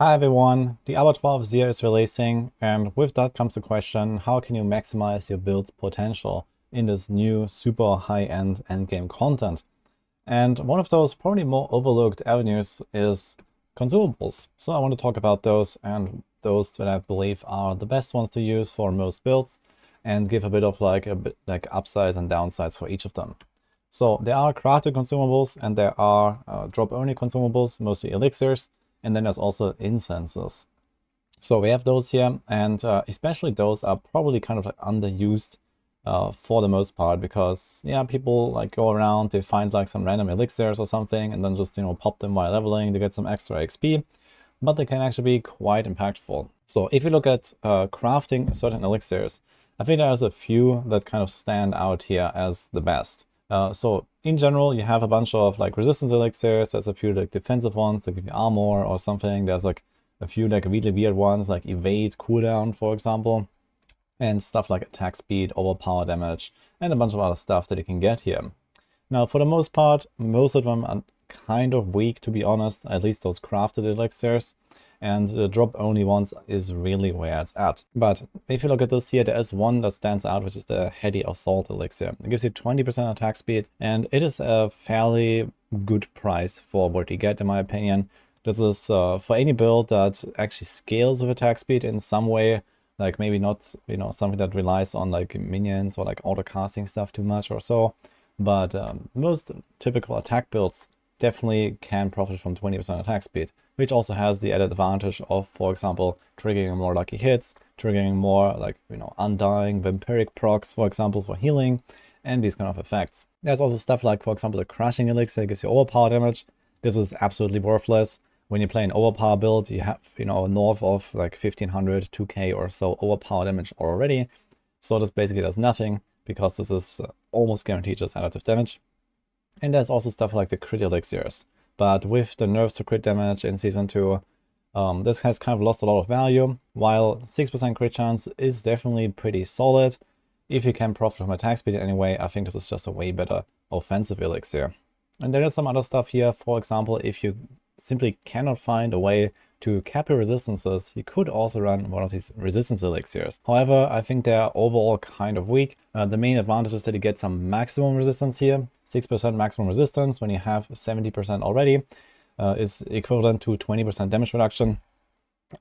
Hi everyone, the Abattoir of Zir is releasing, and with that comes the question, how can you maximize your build's potential in this new super high-end endgame content? And one of those probably more overlooked avenues is consumables. So I want to talk about those and those that I believe are the best ones to use for most builds and give a bit of like upsides and downsides for each of them. So there are crafted consumables and there are drop-only consumables, mostly elixirs, and then there's also incenses. So we have those here, and especially those are probably kind of like underused for the most part, because yeah, people like go around, they find like some random elixirs or something, and then just pop them while leveling to get some extra XP, but they can actually be quite impactful. So if you look at crafting certain elixirs, I think there's a few that kind of stand out here as the best. So in general, you have a bunch of like resistance elixirs. There's a few like defensive ones that give you armor or something. There's like a few like really weird ones like evade cooldown, for example, and stuff like attack speed, overpower damage, and a bunch of other stuff that you can get here. Now, for the most part, most of them are kind of weak, to be honest, at least those crafted elixirs. And the drop-only ones is really where it's at. But if you look at this here, there is one that stands out, which is the Heady Assault Elixir. It gives you 20% attack speed, and it is a fairly good price for what you get, in my opinion. This is for any build that actually scales with attack speed in some way, like maybe not, something that relies on like minions or like auto casting stuff too much or so. But most typical attack builds definitely can profit from 20% attack speed, which also has the added advantage of, for example, triggering more lucky hits, triggering more like, undying vampiric procs, for example, for healing, and these kind of effects. There's also stuff like, for example, the crushing elixir gives you overpower damage. This is absolutely worthless. When you play an overpower build, you have, north of like 1500, 2k or so overpower damage already. So this basically does nothing, because this is almost guaranteed just additive damage. And there's also stuff like the crit elixirs. But with the nerfs to crit damage in Season 2, this has kind of lost a lot of value. While 6% crit chance is definitely pretty solid, if you can profit from attack speed anyway, I think this is just a way better offensive elixir. And there is some other stuff here. For example, if you simply cannot find a way to cap your resistances, you could also run one of these resistance elixirs. However, I think they're overall kind of weak. The main advantage is that you get some maximum resistance here. 6% maximum resistance when you have 70% already is equivalent to 20% damage reduction.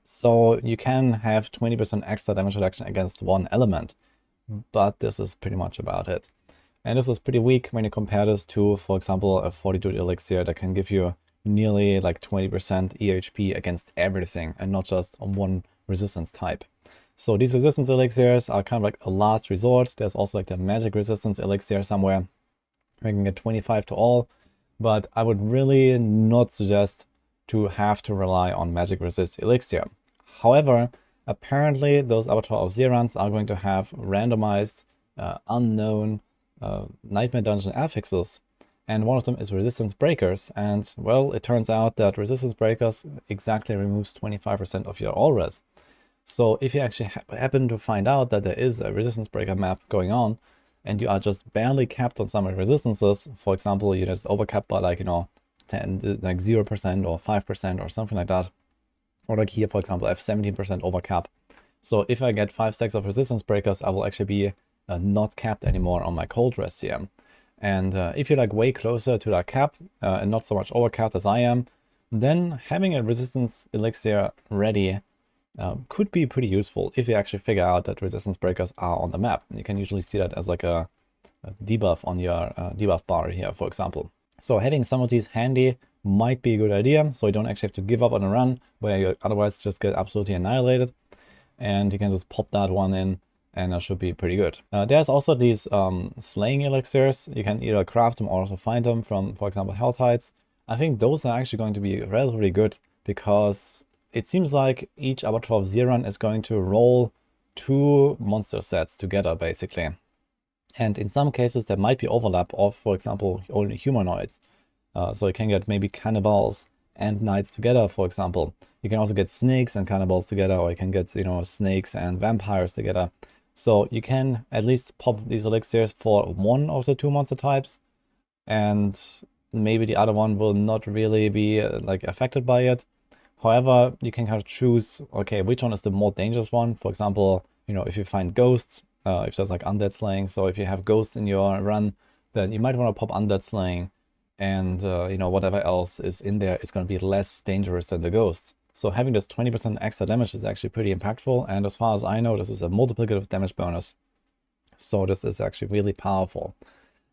So you can have 20% extra damage reduction against one element, but this is pretty much about it. And this is pretty weak when you compare this to, for example, a Fortitude elixir that can give you nearly like 20% EHP against everything and not just on one resistance type. So these resistance elixirs are kind of like a last resort. There's also like the magic resistance elixir somewhere. We can get 25 to all, but I would really not suggest to have to rely on magic resist elixir. However, apparently those Abattoir of Zir runs are going to have randomized, unknown Nightmare Dungeon affixes, and one of them is resistance breakers. And well, it turns out that resistance breakers exactly removes 25% of your all res. So if you actually happen to find out that there is a resistance breaker map going on, and you are just barely capped on some resistances, for example, you're just overcapped by like, 10, like 0% or 5% or something like that. Or like here, for example, I have 17% overcap. So if I get 5 stacks of resistance breakers, I will actually be not capped anymore on my cold res here. And if you're like way closer to that cap and not so much overcapped as I am, then having a resistance elixir ready could be pretty useful if you actually figure out that resistance breakers are on the map. You can usually see that as like a debuff on your debuff bar here, for example. So having some of these handy might be a good idea, so you don't actually have to give up on a run where you otherwise just get absolutely annihilated. And you can just pop that one in, and that should be pretty good. There's also these slaying elixirs. You can either craft them or also find them from, for example, Hell Tides. I think those are actually going to be relatively good, because it seems like each Abattoir of Zir run is going to roll 2 monster sets together, basically. And in some cases, there might be overlap of, for example, only humanoids. So you can get maybe cannibals and knights together, for example. You can also get snakes and cannibals together, or you can get, snakes and vampires together. So you can at least pop these elixirs for one of the 2 monster types, and maybe the other one will not really be like affected by it. However, you can kind of choose, okay, which one is the more dangerous one. For example, you know, if you find ghosts, if there's like undead slaying, so if you have ghosts in your run, then you might want to pop undead slaying, and you know, whatever else is in there is going to be less dangerous than the ghosts. So having this 20% extra damage is actually pretty impactful, and as far as I know, this is a multiplicative damage bonus. So this is actually really powerful,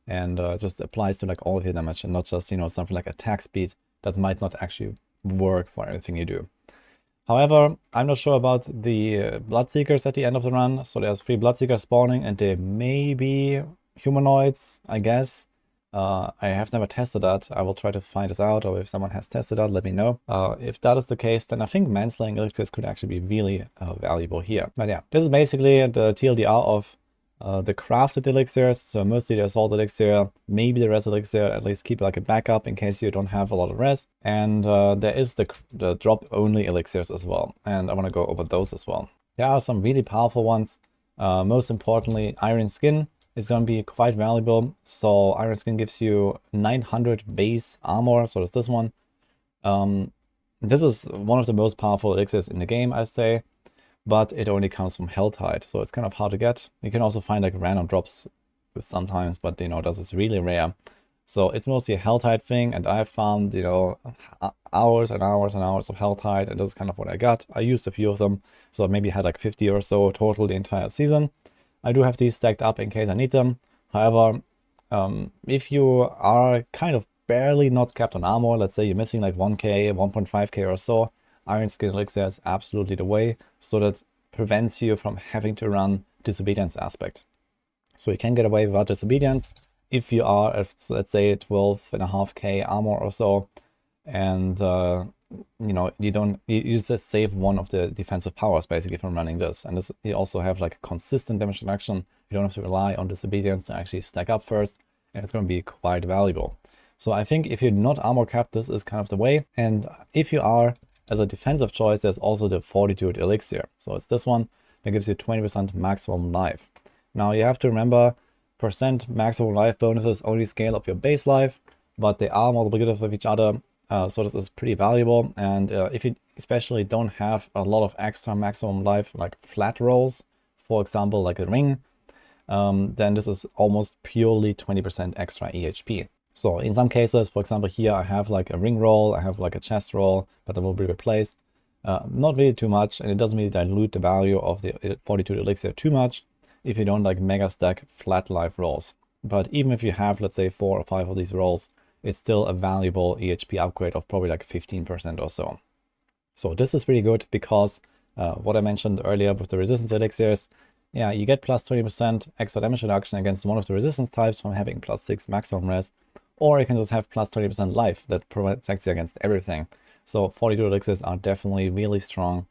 and just applies to like all of your damage, and not just, you know, something like attack speed that might not actually work for anything you do. However, I'm not sure about the Bloodseekers at the end of the run. So there's 3 Bloodseekers spawning, and they may be humanoids, I guess. I have never tested that. I will try to find this out, or if someone has tested that, let me know. If that is the case, then I think manslaying elixirs could actually be really valuable here. But yeah, this is basically the TLDR of the crafted elixirs. So mostly the assault elixir, maybe the res elixir, at least keep like a backup in case you don't have a lot of res. And there is the drop only elixirs as well, and I want to go over those as well. There are some really powerful ones. Most importantly, Iron Skin is going to be quite valuable. So Iron Skin gives you 900 base armor, so does this one. This is one of the most powerful elixirs in the game, I say, but it only comes from Helltide, so it's kind of hard to get. You can also find like random drops sometimes, but you know, this is really rare. So it's mostly a Helltide thing, and I've found, you know, hours and hours and hours of Helltide, and this is kind of what I got. I used a few of them, so I maybe had like 50 or so total the entire season. I do have these stacked up in case I need them. However, if you are kind of barely not capped on armor, let's say you're missing like 1k, 1.5k or so, Iron Skin Elixir is absolutely the way, so that prevents you from having to run Disobedience aspect. So you can get away without Disobedience if you are at, let's say, 12.5k armor or so, and you know, you just save one of the defensive powers basically from running this. And this, you also have like a consistent damage reduction. You don't have to rely on Disobedience to actually stack up first, and it's going to be quite valuable. So I think if you're not armor capped, this is kind of the way. And if you are, as a defensive choice, there's also the Fortitude Elixir. So it's this one that gives you 20% maximum life. Now you have to remember, percent maximum life bonuses only scale of your base life, but they are multiplicative of each other. So this is pretty valuable. And if you especially don't have a lot of extra maximum life, like flat rolls, for example, like a ring, then this is almost purely 20% extra EHP. So in some cases, for example, here I have like a ring roll, I have like a chest roll, but that will be replaced. Not really too much, and it doesn't really dilute the value of the Fortitude Elixir too much if you don't like mega stack flat life rolls. But even if you have, let's say, 4 or 5 of these rolls, it's still a valuable EHP upgrade of probably like 15% or so. So this is pretty good because what I mentioned earlier with the resistance elixirs, yeah, you get plus 20% extra damage reduction against one of the resistance types from having plus 6 maximum res, or you can just have plus 20% life that protects you against everything. So 42 elixirs are definitely really strong,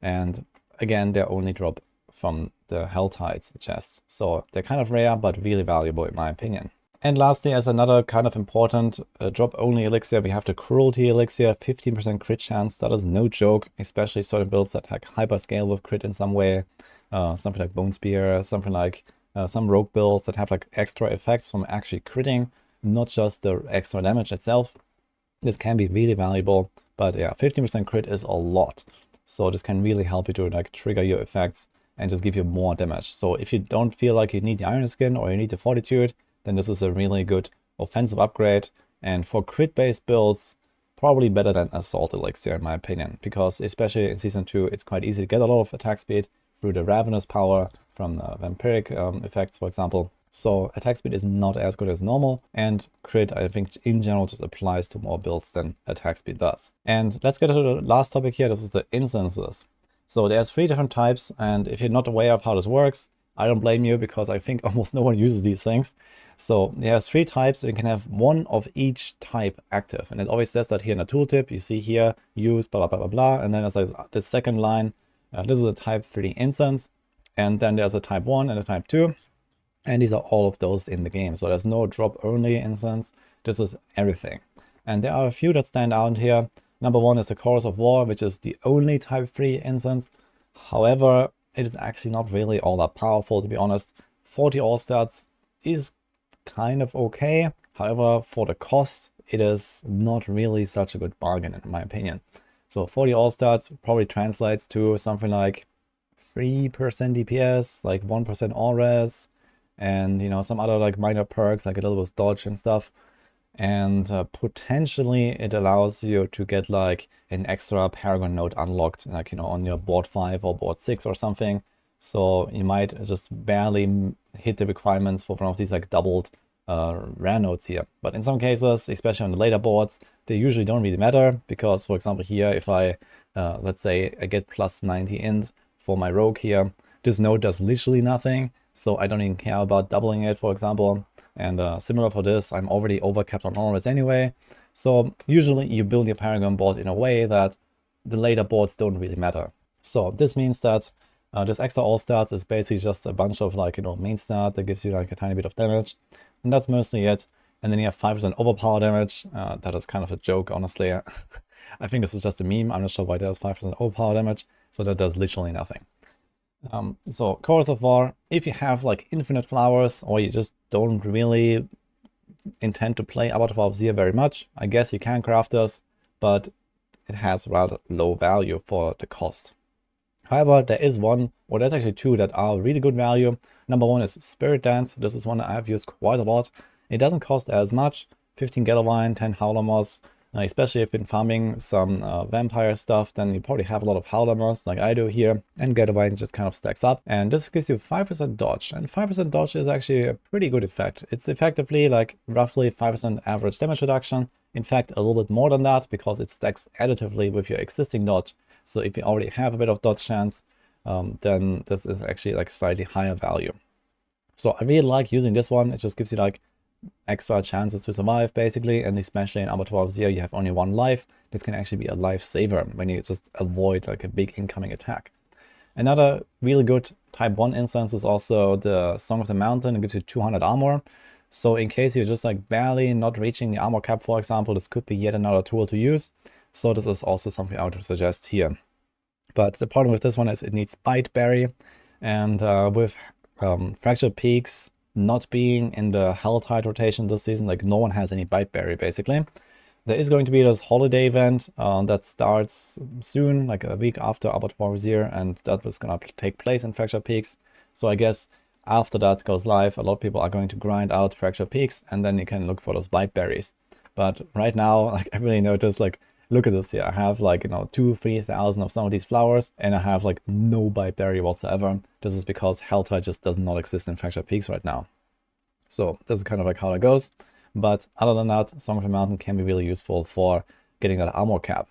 and again, they only drop from the Helltides chests. So they're kind of rare, but really valuable in my opinion. And lastly, as another kind of important drop-only elixir, we have the Cruelty Elixir, 15% crit chance. That is no joke, especially certain builds that like hyperscale with crit in some way. Something like Bone Spear, something like some rogue builds that have like extra effects from actually critting, not just the extra damage itself. This can be really valuable, but yeah, 15% crit is a lot. So this can really help you to like trigger your effects and just give you more damage. So if you don't feel like you need the Iron Skin or you need the Fortitude, then this is a really good offensive upgrade. And for crit-based builds, probably better than Assault Elixir in my opinion, because especially in Season 2, it's quite easy to get a lot of attack speed through the Ravenous power from vampiric effects, for example. So attack speed is not as good as normal, and crit, I think, in general just applies to more builds than attack speed does. And let's get to the last topic here. This is the incenses. So there's 3 different types, and if you're not aware of how this works, I don't blame you, because I think almost no one uses these things. So there's 3 types, and you can have one of each type active. And it always says that here in the tooltip. You see here, use blah, blah, blah, blah, blah. And then there's like the second line. This is a type 3 incense. And then there's a type 1 and a type 2. And these are all of those in the game. So there's no drop-only incense. This is everything. And there are a few that stand out here. Number 1 is the Chorus of War, which is the only type 3 incense. However, it is actually not really all that powerful, to be honest. 40 all stats is kind of okay. However, for the cost, it is not really such a good bargain, in my opinion. So So 40 all stats probably translates to something like 3% DPS, like 1% all res, and you know, some other like minor perks like a little bit of dodge and stuff. And potentially it allows you to get like an extra Paragon node unlocked, like, you know, on your board 5 or board 6 or something. So you might just barely hit the requirements for one of these like doubled rare nodes here. But in some cases, especially on the later boards, they usually don't really matter, because for example here, if I let's say I get plus 90 int for my rogue here, this node does literally nothing, so I don't even care about doubling it, for example. And similar for this, I'm already overcapped on all this anyway. So usually you build your Paragon board in a way that the later boards don't really matter. So this means that this extra all stats is basically just a bunch of like, you know, main stat that gives you like a tiny bit of damage. And that's mostly it. And then you have 5% overpower damage. That is kind of a joke, honestly. I think this is just a meme. I'm not sure why there's 5% overpower damage. So that does literally nothing. So Chorus of War, if you have like infinite flowers, or you just don't really intend to play Abattoir of Zir very much, I guess you can craft this, but it has rather low value for the cost. However, there is one, or there's actually two that are really good value. Number one is Spirit Dance. This is one that I've used quite a lot. It doesn't cost as much, 15 Gather Wine, 10 Howler Moss. Especially if you've been farming some vampire stuff, then you probably have a lot of Howler Moss like I do here, and Gather Wine just kind of stacks up. And this gives you 5% dodge, and 5% dodge is actually a pretty good effect. It's effectively like roughly 5% average damage reduction. In fact, a little bit more than that, because it stacks additively with your existing dodge. So if you already have a bit of dodge chance, then this is actually like slightly higher value. So I really like using this one. It just gives you like extra chances to survive basically, and especially in Abattoir of Zir you have only one life. This can actually be a lifesaver when you just avoid like a big incoming attack. Another really good type 1 instance is also the Song of the Mountain. It gives you 200 armor. So in case you're just like barely not reaching the armor cap, for example, this could be yet another tool to use. So this is also something I would suggest here. But the problem with this one is it needs Bite Berry, and with Fractured Peaks not being in the Helltide rotation this season, like no one has any Bite Berry basically. There is going to be this holiday event that starts soon, like a week after Abattoir of Zir, and that was going to take place in Fractured Peaks. So I guess after that goes live, a lot of people are going to grind out Fractured Peaks, and then you can look for those Bite Berries. But right now, like I really noticed, like, look at this here. I have like, you know, 2,000-3,000 of some of these flowers, and I have like no Bite Berry whatsoever. This is because Helltide just does not exist in Fractured Peaks right now. So this is kind of like how it goes. But other than that, Song of the Mountain can be really useful for getting that armor cap.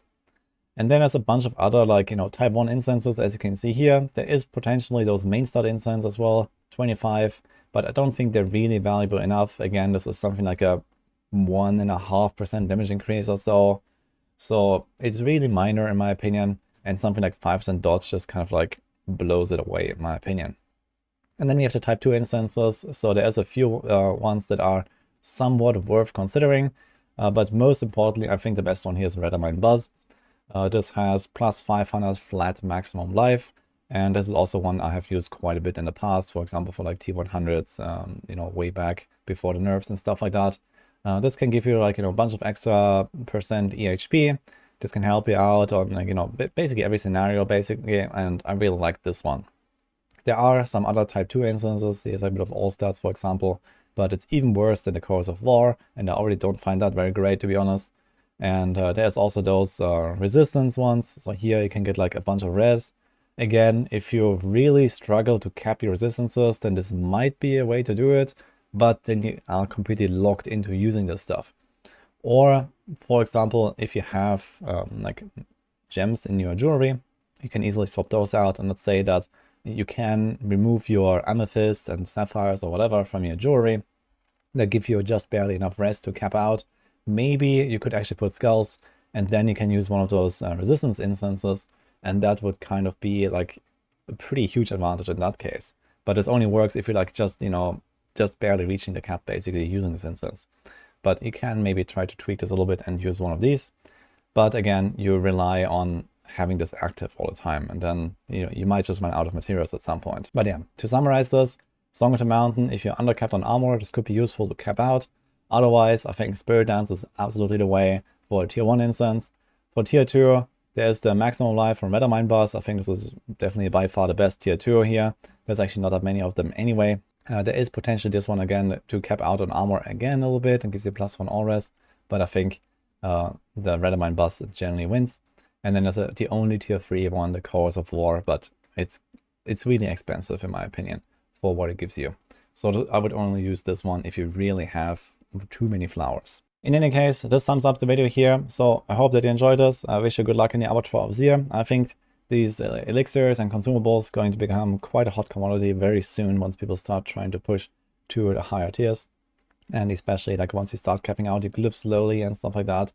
And then there's a bunch of other like, you know, type 1 instances, as you can see here. There is potentially those main stat incense as well, 25, but I don't think they're really valuable enough. Again, this is something like a 1.5% damage increase or so. So it's really minor in my opinion, and something like 5% dodge just kind of like blows it away in my opinion. And then we have the type 2 instances. So there's a few ones that are somewhat worth considering, but most importantly, I think the best one here is Redamine Buzz. This has plus 500 flat maximum life, and this is also one I have used quite a bit in the past, for example for like T100s, you know, way back before the nerfs and stuff like that. This can give you like, you know, a bunch of extra percent EHP. This can help you out on like, you know, basically every scenario basically, and I really like this one. There are some other type 2 instances. Here's a bit of all stats, for example, but it's even worse than the Chorus of War, and I already don't find that very great, to be honest. And there's also those resistance ones. So here you can get like a bunch of res. Again, if you really struggle to cap your resistances, then this might be a way to do it, but then you are completely locked into using this stuff. Or, for example, if you have like gems in your jewelry, you can easily swap those out, and let's say that you can remove your amethyst and sapphires or whatever from your jewelry that give you just barely enough res to cap out. Maybe you could actually put skulls, and then you can use one of those resistance instances, and that would kind of be like a pretty huge advantage in that case. But this only works if you're like just, you know, just barely reaching the cap basically using this instance. But you can maybe try to tweak this a little bit and use one of these. But again, you rely on having this active all the time, and then, you know, you might just run out of materials at some point. But yeah, to summarize this, Song of the Mountain, if you're undercapped on armor, this could be useful to cap out. Otherwise, I think Spirit Dance is absolutely the way for a tier 1 instance. For tier 2, There's the maximum life from Reddermine boss. I think this is definitely by far the best tier 2 here. There's actually not that many of them anyway. There is potentially this one again to cap out on armor again a little bit and gives you +1 all res, but I think the Reddermine boss generally wins. And then there's the only tier 3 one, the Chorus of War, but it's really expensive in my opinion for what it gives you. So I would only use this one if you really have too many flowers. In any case, this sums up the video here. So I hope that you enjoyed this. I wish you good luck in the Abattoir of Zir. I think these elixirs and consumables going to become quite a hot commodity very soon once people start trying to push to the higher tiers. And especially like once you start capping out your glyphs slowly and stuff like that.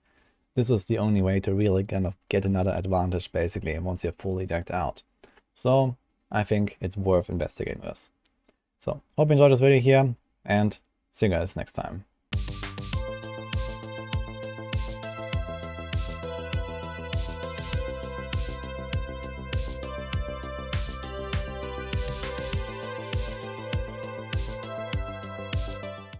This is the only way to really kind of get another advantage basically once you're fully decked out. So I think it's worth investigating this. So hope you enjoyed this video here and see you guys next time.